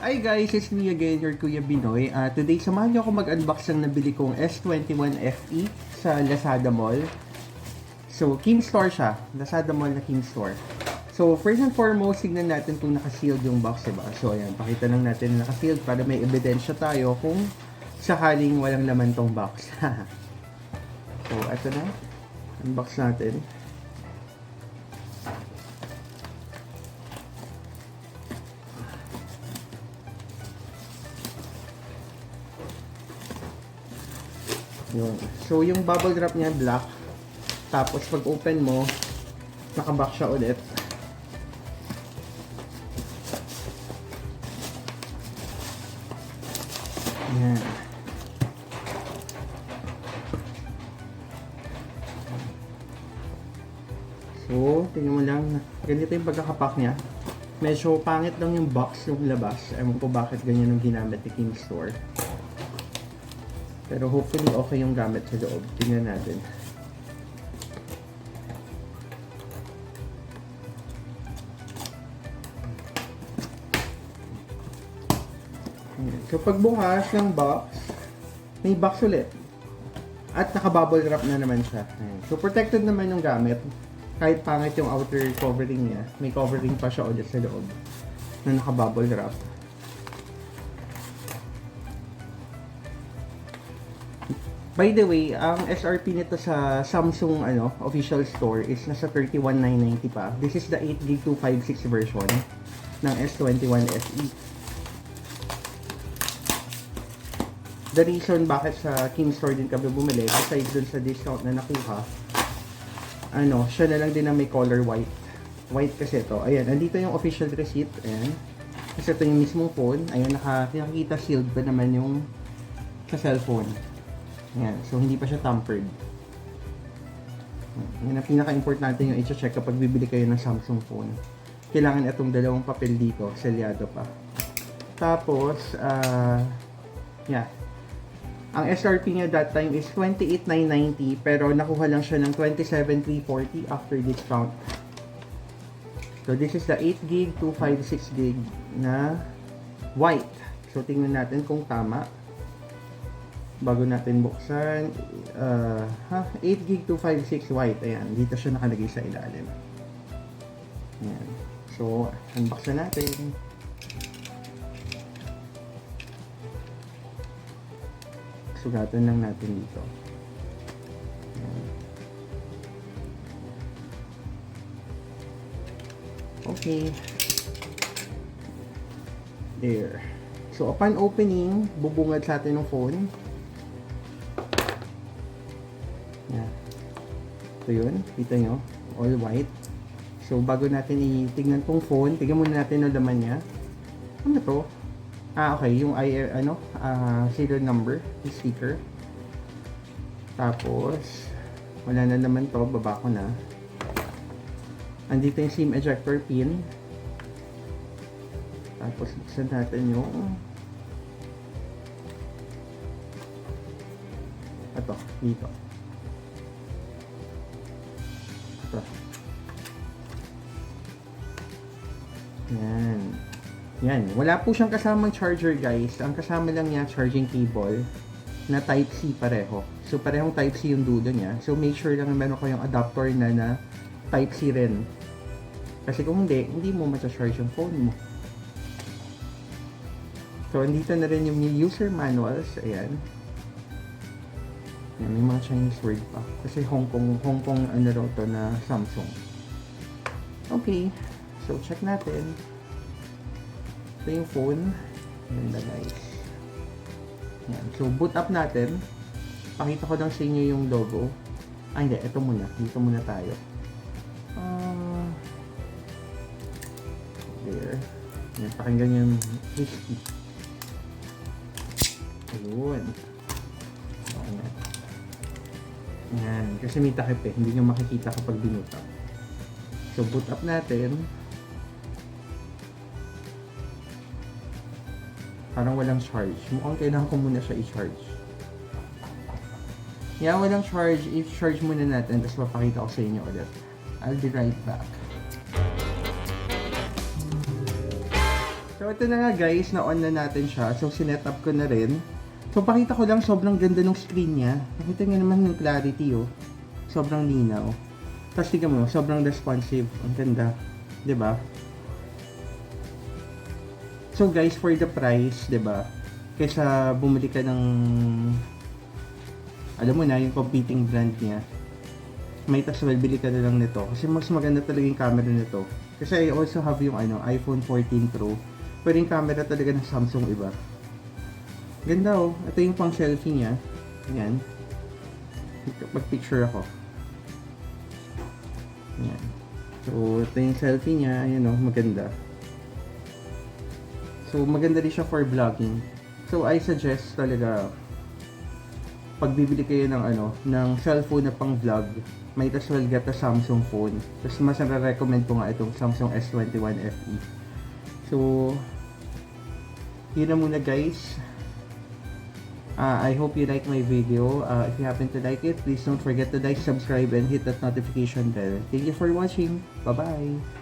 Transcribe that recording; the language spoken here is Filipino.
Hi guys, it's me again, your Kuya Binoy. Today, samahan niyo ako mag-unbox ng nabili kong S21 FE sa Lazada Mall. So, King Store siya. Lazada Mall na King Store. So, first and foremost, tignan natin kung naka-sealed yung box, diba? So, ayan, pakita lang natin na naka-sealed para may ebidensya tayo kung sakaling walang laman tong box. So, eto na. Unbox natin. Yun. So, yung bubble wrap niya black. Tapos, pag open mo, nakabox siya ulit. Yan. So, tingnan mo lang. Ganito yung pagkakapak niya. Medyo pangit lang yung box yung labas. Ewan ko bakit ganyan yung ginamit ni King Store. Pero hopefully okay yung gamit sa loob. Tingnan natin. So pagbukas ng box, may box ulit. At naka-bubble wrap na naman siya. So protected naman yung gamit. Kahit pangit yung outer covering niya, may covering pa siya ulit sa loob na naka-bubble wrap. By the way, ang SRP nito sa Samsung official store is nasa 31,990 pa. This is the 8GB 256 version ng S21 FE. The reason bakit sa King Store din kami bumili, aside dun sa discount na nakuha, siya na lang din na may color white. White kasi ito. Ayan, andito yung official receipt. Ayan. Kasi ito yung mismong phone. Ayan, nakikita sealed pa naman yung sa cellphone. Ayan, so hindi pa siya tampered. Yan ang pinaka-importante yung i-check kapag bibili kayo ng Samsung phone. Kailangan itong dalawang papel dito, selyado pa. Tapos, yeah. Ang SRP niya that time is 28,990 pero nakuha lang siya ng 27,340 after discount. So this is the 8GB 256GB na white. So tingnan natin kung tama. Bago natin buksan, 8GB 256 white. Ayan, dito siya nakalagay sa ilalim. Ayan. So, unbox na natin. Sugatan lang natin dito. Ayan. Okay. There. So, upon opening, bubungad sa atin ng phone. Yeah. So yun, kita nyo, all white. So bago natin itignan tong phone, tignan muna natin ang laman niya. Ano to? Okay, yung serial number, yung sticker. Tapos, wala na naman to, baba ko na. Andito yung SIM ejector pin. Tapos, buksan natin yung ito, dito. Yan. Yan. Wala po siyang kasamang charger, guys. Ang kasama lang niya, charging cable na Type-C pareho. So, parehong Type-C yung dulo niya. So, make sure lang na meron kayong adapter na Type-C rin. Kasi kung hindi mo ma-charge yung phone mo. So, andito na rin yung user manuals. Ayan. Yan, may mga Chinese word pa. Kasi Hong Kong raw to na Samsung. Okay. So, check natin. Ito yung phone. Ganda, guys. Yan. So, boot up natin. Pakita ko lang sa inyo yung logo. Hindi. Ito muna. Dito muna tayo. There. Yan. Pakinggan yung history. Ayun. Ayan. Yan. Kasi may takip eh. Hindi nyo makikita kapag binuot up. So, boot up natin. Parang walang charge. Mukhang kailangan ko muna siya i-charge. Yeah, walang charge. I-charge muna natin. Tapos papakita ko sa inyo ulit. I'll be right back. So, ito na nga guys, na-on na natin siya. So, sinet up ko na rin. So, pakita ko lang, sobrang ganda ng screen niya. Nakita niyo naman yung clarity, oh. Sobrang linaw. Tapos, tingnan mo, sobrang responsive. Ang ganda. 'Di ba? So, guys, for the price, 'di ba? Kaysa bumili ka ng, alam mo na, yung competing brand niya, might as well bili ka na lang nito. Kasi mas maganda talaga yung camera nito. Kasi I also have yung iPhone 14 Pro. Pero yung camera talaga ng Samsung iba. Ganda oh. Ito yung pang selfie niya. Ayan. Mag-picture ako. Ayan. So, ito yung selfie niya. Ayan oh, maganda. So, maganda rin siya for vlogging. So, I suggest talaga pag bibili kayo ng ng cellphone na pang vlog, might as well get a Samsung phone. Tapos mas nare-recommend ko nga itong Samsung S21 FE. So, yun na muna guys. I hope you like my video. If you happen to like it, please don't forget to like, subscribe, and hit that notification bell. Thank you for watching. Bye-bye!